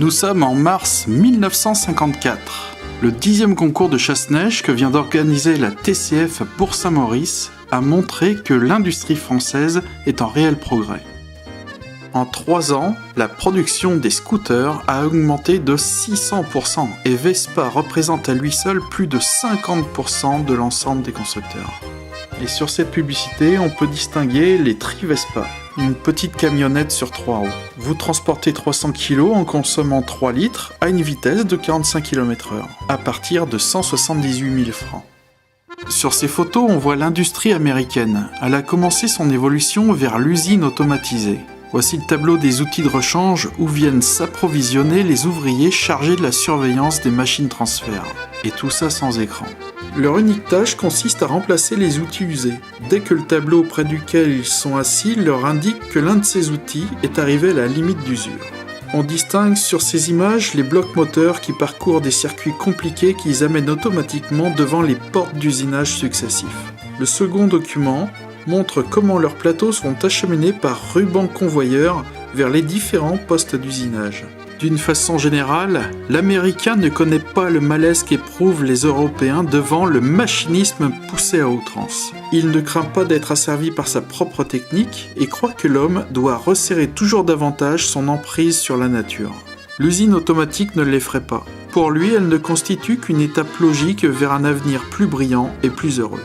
Nous sommes en mars 1954. Le 10e concours de chasse-neige que vient d'organiser la TCF à Bourg-Saint-Maurice a montré que l'industrie française est en réel progrès. En 3 ans, la production des scooters a augmenté de 600% et Vespa représente à lui seul plus de 50% de l'ensemble des constructeurs. Et sur cette publicité, on peut distinguer les Tri-Vespa, une petite camionnette sur 3 roues. Vous transportez 300 kg en consommant 3 litres à une vitesse de 45 km/h, à partir de 178 000 francs. Sur ces photos, on voit l'industrie américaine. Elle a commencé son évolution vers l'usine automatisée. Voici le tableau des outils de rechange où viennent s'approvisionner les ouvriers chargés de la surveillance des machines transfert. Et tout ça sans écran. Leur unique tâche consiste à remplacer les outils usés. Dès que le tableau près duquel ils sont assis leur indique que l'un de ces outils est arrivé à la limite d'usure. On distingue sur ces images les blocs moteurs qui parcourent des circuits compliqués qu'ils amènent automatiquement devant les portes d'usinage successifs. Le second document montre comment leurs plateaux sont acheminés par ruban convoyeur vers les différents postes d'usinage. D'une façon générale, l'Américain ne connaît pas le malaise qu'éprouvent les Européens devant le machinisme poussé à outrance. Il ne craint pas d'être asservi par sa propre technique et croit que l'homme doit resserrer toujours davantage son emprise sur la nature. L'usine automatique ne l'effraie pas. Pour lui, elle ne constitue qu'une étape logique vers un avenir plus brillant et plus heureux.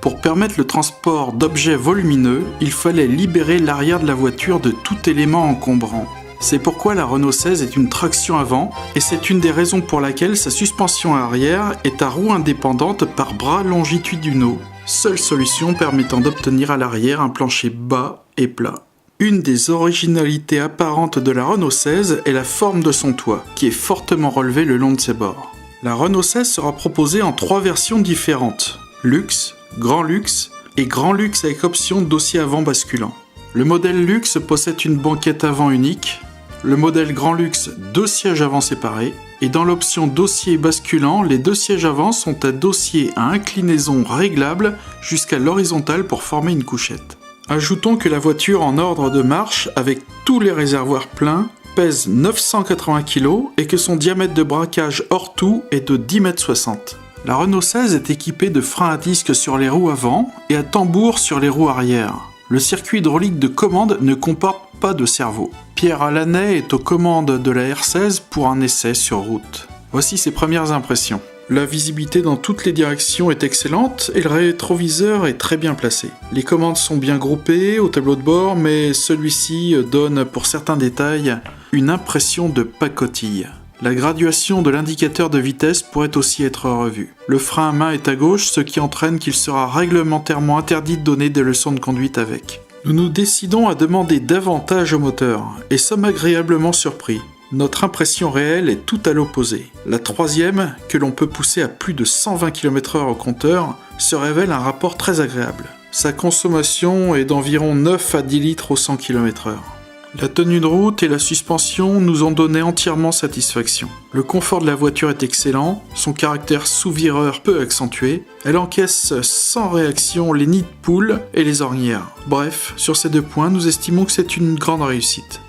Pour permettre le transport d'objets volumineux, il fallait libérer l'arrière de la voiture de tout élément encombrant. C'est pourquoi la Renault 16 est une traction avant, et c'est une des raisons pour laquelle sa suspension arrière est à roues indépendantes par bras longitudinaux, seule solution permettant d'obtenir à l'arrière un plancher bas et plat. Une des originalités apparentes de la Renault 16 est la forme de son toit, qui est fortement relevé le long de ses bords. La Renault 16 sera proposée en 3 versions différentes: Luxe, Grand Luxe et Grand Luxe avec option dossier avant basculant. Le modèle Luxe possède une banquette avant unique, le modèle Grand Luxe 2 sièges avant séparés, et dans l'option dossier basculant, les 2 sièges avant sont à dossier à inclinaison réglable jusqu'à l'horizontale pour former une couchette. Ajoutons que la voiture en ordre de marche, avec tous les réservoirs pleins, pèse 980 kg et que son diamètre de braquage hors tout est de 10,60 m. La Renault 16 est équipée de freins à disque sur les roues avant et à tambour sur les roues arrière. Le circuit hydraulique de commande ne comporte pas de servo. Pierre Allanay est aux commandes de la R16 pour un essai sur route. Voici ses premières impressions. La visibilité dans toutes les directions est excellente et le rétroviseur est très bien placé. Les commandes sont bien groupées au tableau de bord, mais celui-ci donne pour certains détails une impression de pacotille. La graduation de l'indicateur de vitesse pourrait aussi être revue. Le frein à main est à gauche, ce qui entraîne qu'il sera réglementairement interdit de donner des leçons de conduite avec. Nous nous décidons à demander davantage au moteur, et sommes agréablement surpris. Notre impression réelle est tout à l'opposé. La 3e, que l'on peut pousser à plus de 120 km/h au compteur, se révèle un rapport très agréable. Sa consommation est d'environ 9 à 10 litres au 100 km/h. La tenue de route et la suspension nous ont donné entièrement satisfaction. Le confort de la voiture est excellent, son caractère sous-vireur peu accentué, elle encaisse sans réaction les nids de poules et les ornières. Bref, sur ces 2 points, nous estimons que c'est une grande réussite.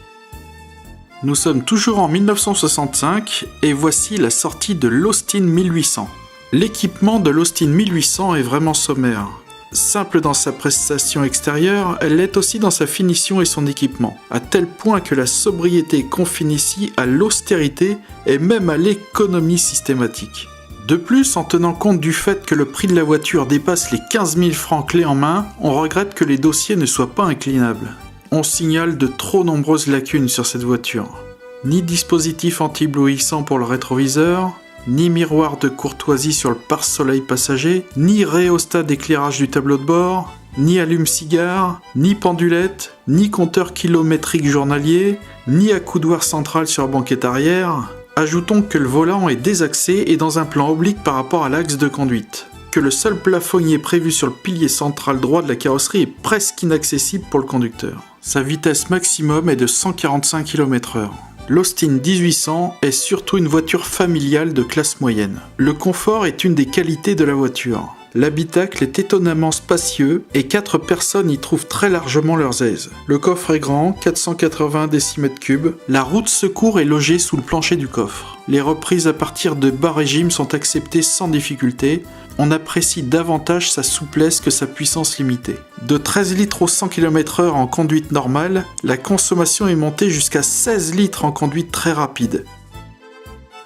Nous sommes toujours en 1965 et voici la sortie de l'Austin 1800. L'équipement de l'Austin 1800 est vraiment sommaire. Simple dans sa prestation extérieure, elle l'est aussi dans sa finition et son équipement, à tel point que la sobriété confine ici à l'austérité et même à l'économie systématique. De plus, en tenant compte du fait que le prix de la voiture dépasse les 15 000 francs clé en main, on regrette que les dossiers ne soient pas inclinables. On signale de trop nombreuses lacunes sur cette voiture. Ni dispositif anti-éblouissant pour le rétroviseur, ni miroir de courtoisie sur le pare-soleil passager, ni rhéostat d'éclairage du tableau de bord, ni allume-cigare, ni pendulette, ni compteur kilométrique journalier, ni accoudoir central sur la banquette arrière. Ajoutons que le volant est désaxé et dans un plan oblique par rapport à l'axe de conduite. Que le seul plafonnier prévu sur le pilier central droit de la carrosserie est presque inaccessible pour le conducteur. Sa vitesse maximum est de 145 km/h. L'Austin 1800 est surtout une voiture familiale de classe moyenne. Le confort est une des qualités de la voiture. L'habitacle est étonnamment spacieux et 4 personnes y trouvent très largement leurs aises. Le coffre est grand, 480 décimètres cubes. La roue de secours est logée sous le plancher du coffre. Les reprises à partir de bas régime sont acceptées sans difficulté. On apprécie davantage sa souplesse que sa puissance limitée. De 13 litres au 100 km/h en conduite normale, la consommation est montée jusqu'à 16 litres en conduite très rapide.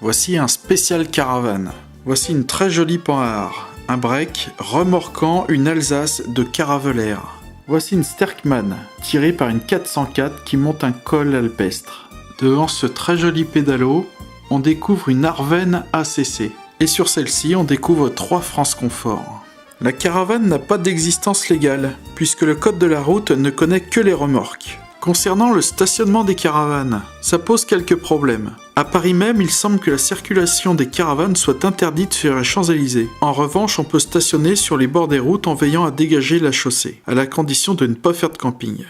Voici un spécial caravane. Voici une très jolie Panhard, un break remorquant une Alsace de Caravelaire. Voici une Sterkman, tirée par une 404 qui monte un col alpestre. Devant ce très joli pédalo, on découvre une Arven ACC. Et sur celle-ci, on découvre 3 France Confort. La caravane n'a pas d'existence légale, puisque le code de la route ne connaît que les remorques. Concernant le stationnement des caravanes, ça pose quelques problèmes. À Paris même, il semble que la circulation des caravanes soit interdite sur les Champs-Élysées. En revanche, on peut stationner sur les bords des routes en veillant à dégager la chaussée, à la condition de ne pas faire de camping.